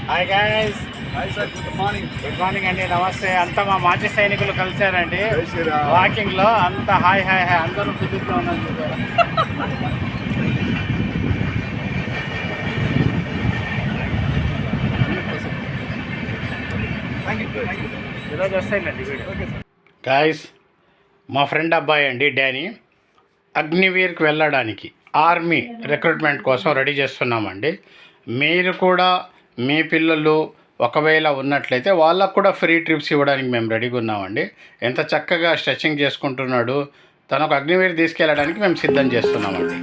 Hi guys. Hi sir, good morning. Good morning అండి, నమస్తే. అంతా మా మాజీ సైనికులు కలిశారండి జై శ్రీరామ్. వాకింగ్ లో. అంతా హాయ్ హాయ్ హాయ్ అందరూ సుజిత్లో ఉన్నారు చూసారా. ఈరోజు వస్తాయిలేండి వీడియో. గాయస్, మా ఫ్రెండ్ అబ్బాయి అండి డానీ అగ్నివీర్కి వెళ్ళడానికి ఆర్మీ రిక్రూట్మెంట్ కోసం రెడీ చేస్తున్నామండి. మీరు కూడా మీ పిల్లలు ఒకవేళ ఉన్నట్లయితే వాళ్ళకు కూడా ఫ్రీ ట్రిప్స్ ఇవ్వడానికి మేము రెడీగా ఉన్నామండి. ఎంత చక్కగా స్ట్రెచ్చింగ్ చేసుకుంటున్నాడు. తనకు అగ్నివీర్ తీసుకెళ్ళడానికి మేము సిద్ధం చేస్తున్నామండి.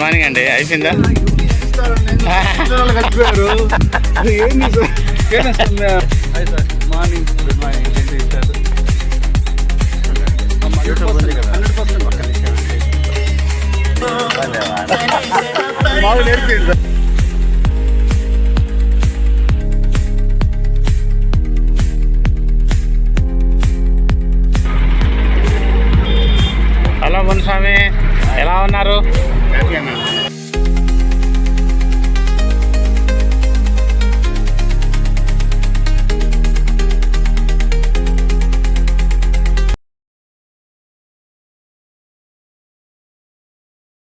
మార్నింగ్ అండి, అయిపోయిందా? కలిపారు ఏంటి sir? Hi sir, morning. Good morning. ఏం చేశారు? 100% మాకు నేర్పింది సార్.